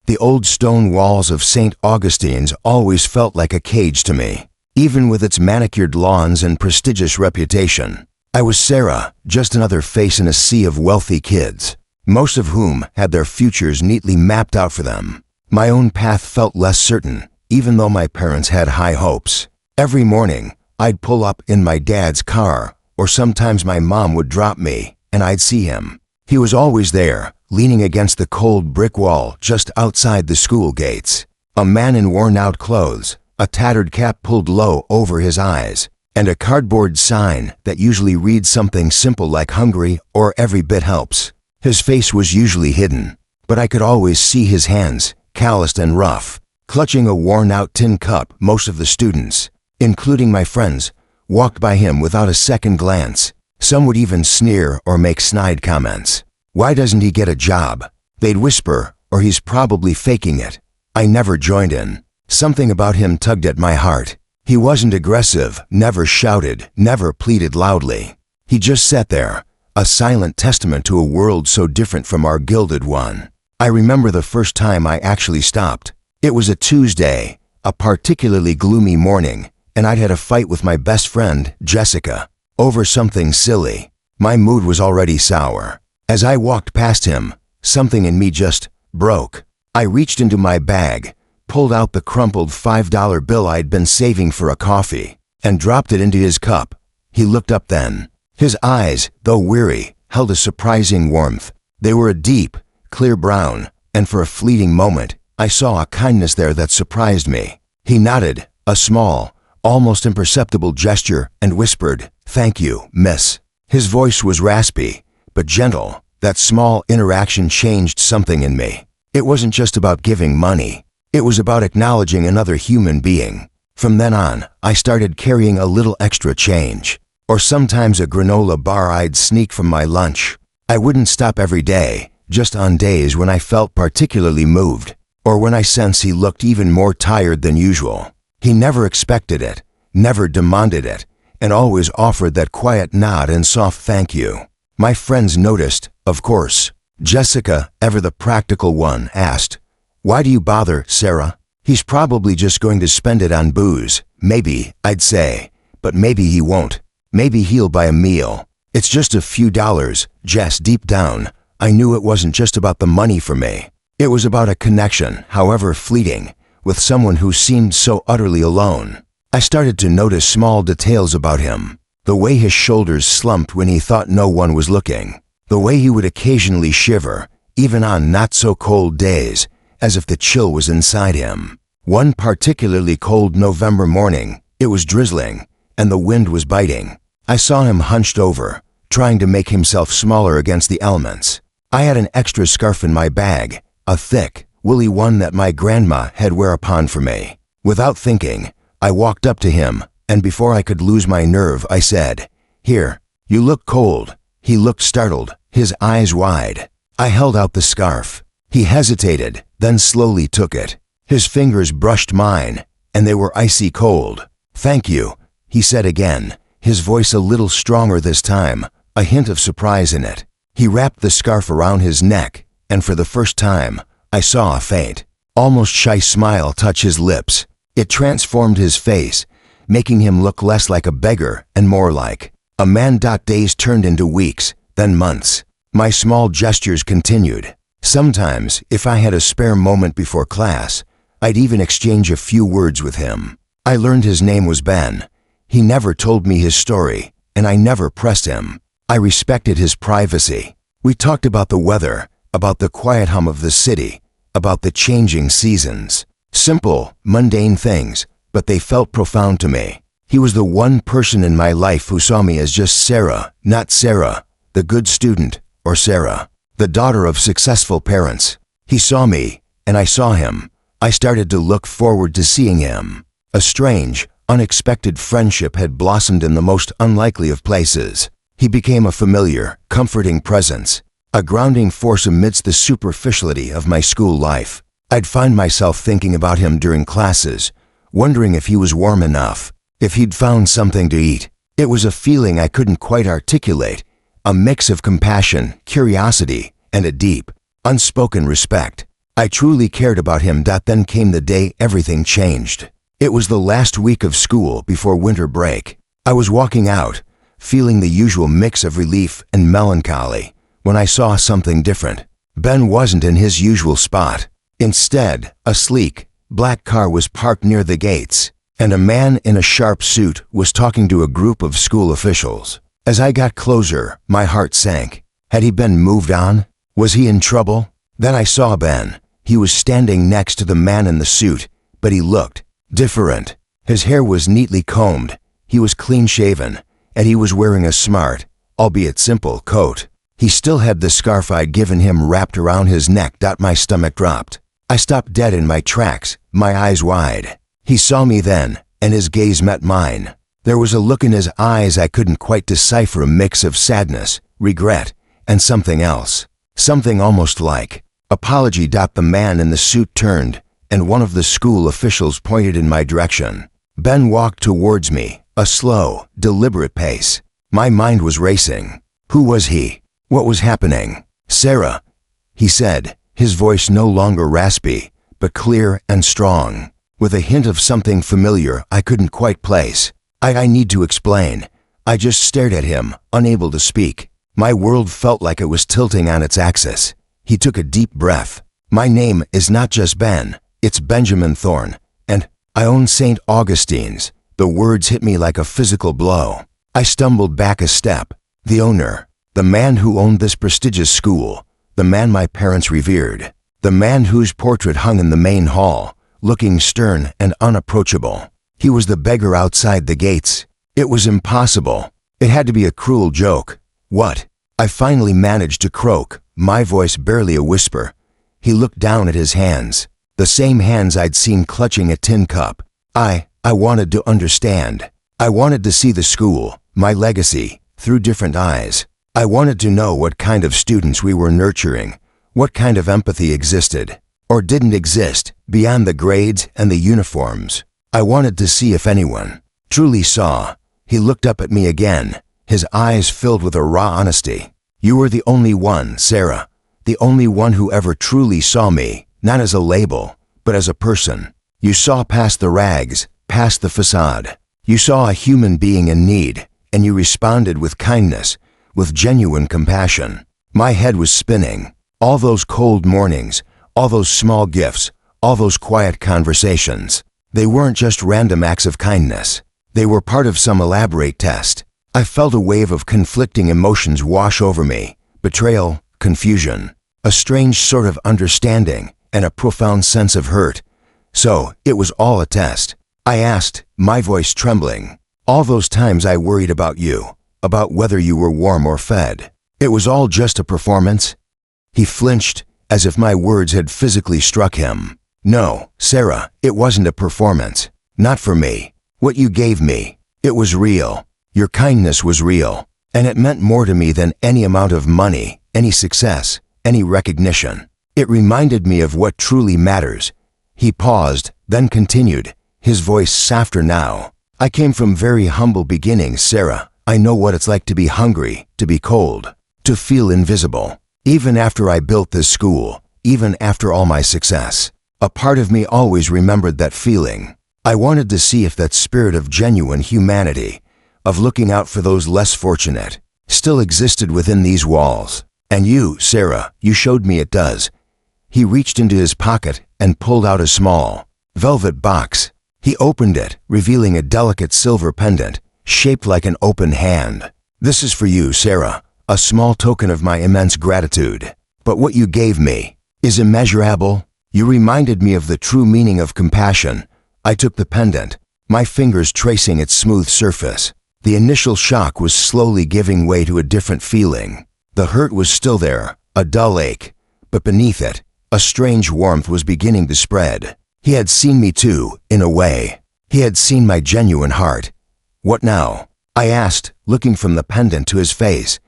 The old stone walls of St. Augustine's always felt like a cage to me, even with its manicured lawns and prestigious reputation. I was Sarah, just another face in a sea of wealthy kids, most of whom had their futures neatly mapped out for them. My own path felt less certain, even though my parents had high hopes. Every morning, I'd pull up in my dad's car, or sometimes my mom would drop me, and I'd see him. He was always there, leaning against the cold brick wall just outside the school gates. A man in worn-out clothes, a tattered cap pulled low over his eyes, and a cardboard sign that usually reads something simple like hungry or every bit helps. His face was usually hidden, but I could always see his hands, calloused and rough, clutching a worn-out tin cup. Most of the students, including my friends, walked by him without a second glance. Some would even sneer or make snide comments. "Why doesn't he get a job?" they'd whisper, or "He's probably faking it." I never joined in. Something about him tugged at my heart. He wasn't aggressive, never shouted, never pleaded loudly. He just sat there, a silent testament to a world so different from our gilded one. I remember the first time I actually stopped. It was a Tuesday, a particularly gloomy morning, and I'd had a fight with my best friend, Jessica, over something silly. My mood was already sour. As I walked past him, something in me just broke. I reached into my bag, pulled out the crumpled $5 bill I'd been saving for a coffee, and dropped it into his cup. He looked up then. His eyes, though weary, held a surprising warmth. They were a deep, clear brown, and for a fleeting moment, I saw a kindness there that surprised me. He nodded, a small, almost imperceptible gesture, and whispered, "Thank you, miss." His voice was raspy, but gentle. That small interaction changed something in me. It wasn't just about giving money. It was about acknowledging another human being. From then on, I started carrying a little extra change, or sometimes a granola bar I'd sneak from my lunch. I wouldn't stop every day, just on days when I felt particularly moved, or when I sensed he looked even more tired than usual. He never expected it, never demanded it, and always offered that quiet nod and soft thank you. My friends noticed, of course. Jessica, ever the practical one, asked, "Why do you bother, Sarah? He's probably just going to spend it on booze." "Maybe," I'd say, "but maybe he won't. Maybe he'll buy a meal. It's just a few dollars." Jess, deep down, I knew it wasn't just about the money for me. It was about a connection, however fleeting, with someone who seemed so utterly alone. I started to notice small details about him. The way his shoulders slumped when he thought no one was looking. The way he would occasionally shiver, even on not-so-cold days, as if the chill was inside him. One particularly cold November morning, it was drizzling, and the wind was biting. I saw him hunched over, trying to make himself smaller against the elements. I had an extra scarf in my bag, a thick, woolly one that my grandma had wear upon for me. Without thinking, I walked up to him, and before I could lose my nerve, I said, "Here, you look cold." He looked startled, his eyes wide. I held out the scarf. He hesitated, then slowly took it. His fingers brushed mine, and they were icy cold. "Thank you," he said again, his voice a little stronger this time, a hint of surprise in it. He wrapped the scarf around his neck, and for the first time, I saw a faint, almost shy smile touch his lips. It transformed his face, making him look less like a beggar and more like a man. Days turned into weeks, then months. My small gestures continued. Sometimes, if I had a spare moment before class, I'd even exchange a few words with him. I learned his name was Ben. He never told me his story, and I never pressed him. I respected his privacy. We talked about the weather, about the quiet hum of the city, about the changing seasons. Simple, mundane things, but they felt profound to me. He was the one person in my life who saw me as just Sarah, not Sarah, the good student, or Sarah, the daughter of successful parents. He saw me, and I saw him. I started to look forward to seeing him. A strange, unexpected friendship had blossomed in the most unlikely of places. He became a familiar, comforting presence, a grounding force amidst the superficiality of my school life. I'd find myself thinking about him during classes, wondering if he was warm enough, if he'd found something to eat. It was a feeling I couldn't quite articulate, a mix of compassion, curiosity, and a deep, unspoken respect. I truly cared about him. Then came the day everything changed. It was the last week of school before winter break. I was walking out, feeling the usual mix of relief and melancholy, when I saw something different. Ben wasn't in his usual spot. Instead, a sleek, black car was parked near the gates, and a man in a sharp suit was talking to a group of school officials. As I got closer, my heart sank. Had he been moved on? Was he in trouble? Then I saw Ben. He was standing next to the man in the suit, but he looked different. His hair was neatly combed, he was clean-shaven, and he was wearing a smart, albeit simple, coat. He still had the scarf I'd given him wrapped around his neck. My stomach dropped. I stopped dead in my tracks, my eyes wide. He saw me then, and his gaze met mine. There was a look in his eyes I couldn't quite decipher, a mix of sadness, regret, and something else. Something almost like apology. The man in the suit turned, and one of the school officials pointed in my direction. Ben walked towards me, a slow, deliberate pace. My mind was racing. Who was he? What was happening? Sarah, he said, his voice no longer raspy, but clear and strong, with a hint of something familiar I couldn't quite place. I need to explain. I just stared at him, unable to speak. My world felt like it was tilting on its axis. He took a deep breath. My name is not just Ben, it's Benjamin Thorne, and I own St. Augustine's. The words hit me like a physical blow. I stumbled back a step. The owner, the man who owned this prestigious school, the man my parents revered, the man whose portrait hung in the main hall, looking stern and unapproachable. He was the beggar outside the gates. It was impossible. It had to be a cruel joke. What? I finally managed to croak, my voice barely a whisper. He looked down at his hands, the same hands I'd seen clutching a tin cup. I wanted to understand. I wanted to see the school, my legacy, through different eyes. I wanted to know what kind of students we were nurturing, what kind of empathy existed, or didn't exist, beyond the grades and the uniforms. I wanted to see if anyone truly saw. He looked up at me again, his eyes filled with a raw honesty. You were the only one, Sarah, the only one who ever truly saw me, not as a label, but as a person. You saw past the rags, past the facade. You saw a human being in need, and you responded with kindness, with genuine compassion. My head was spinning. All those cold mornings, all those small gifts, all those quiet conversations. They weren't just random acts of kindness. They were part of some elaborate test. I felt a wave of conflicting emotions wash over me. Betrayal, confusion, a strange sort of understanding, and a profound sense of hurt. So, it was all a test. I asked, my voice trembling. All those times I worried about you, about whether you were warm or fed. It was all just a performance? He flinched, as if my words had physically struck him. No, Sarah, it wasn't a performance. Not for me. What you gave me, it was real. Your kindness was real, and it meant more to me than any amount of money, any success, any recognition. It reminded me of what truly matters. He paused, then continued, his voice softer now. I came from very humble beginnings, Sarah. I know what it's like to be hungry, to be cold, to feel invisible. Even after I built this school, even after all my success, a part of me always remembered that feeling. I wanted to see if that spirit of genuine humanity, of looking out for those less fortunate, still existed within these walls. And you, Sarah, you showed me it does. He reached into his pocket and pulled out a small, velvet box. He opened it, revealing a delicate silver pendant, shaped like an open hand. This is for you, Sarah, a small token of my immense gratitude. But what you gave me is immeasurable. You reminded me of the true meaning of compassion. I took the pendant, my fingers tracing its smooth surface. The initial shock was slowly giving way to a different feeling. The hurt was still there, a dull ache, but beneath it, a strange warmth was beginning to spread. He had seen me too, in a way. He had seen my genuine heart. What now? I asked, looking from the pendant to his face.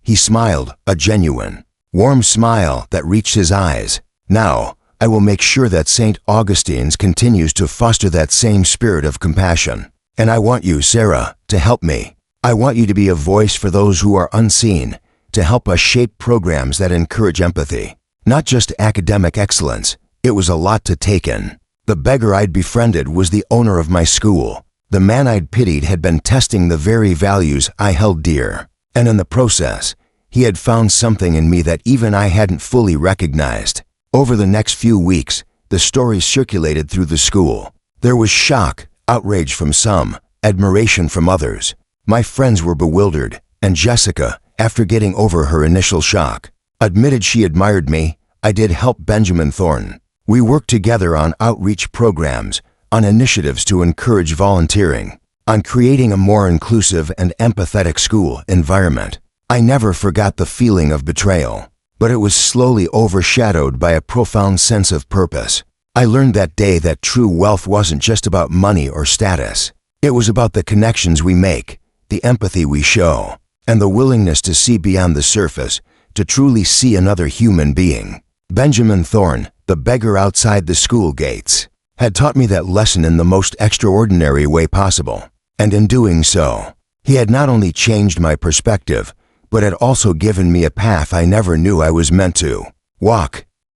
He smiled, a genuine, warm smile that reached his eyes. Now, I will make sure that St. Augustine's continues to foster that same spirit of compassion. And I want you, Sarah, to help me. I want you to be a voice for those who are unseen, to help us shape programs that encourage empathy, Not just academic excellence, it was a lot to take in. The beggar I'd befriended was the owner of my school. The man I'd pitied had been testing the very values I held dear. And in the process, he had found something in me that even I hadn't fully recognized. Over the next few weeks, the story circulated through the school. There was shock, outrage from some, admiration from others. My friends were bewildered, and Jessica, after getting over her initial shock, admitted she admired me. I did help Benjamin Thornton. We worked together on outreach programs, on initiatives to encourage volunteering, on creating a more inclusive and empathetic school environment. I never forgot the feeling of betrayal, but it was slowly overshadowed by a profound sense of purpose. I learned that day that true wealth wasn't just about money or status. It was about the connections we make, the empathy we show, and the willingness to see beyond the surface, to truly see another human being. Benjamin Thorne, the beggar outside the school gates, had taught me that lesson in the most extraordinary way possible. And in doing so, he had not only changed my perspective, but had also given me a path I never knew I was meant to walk.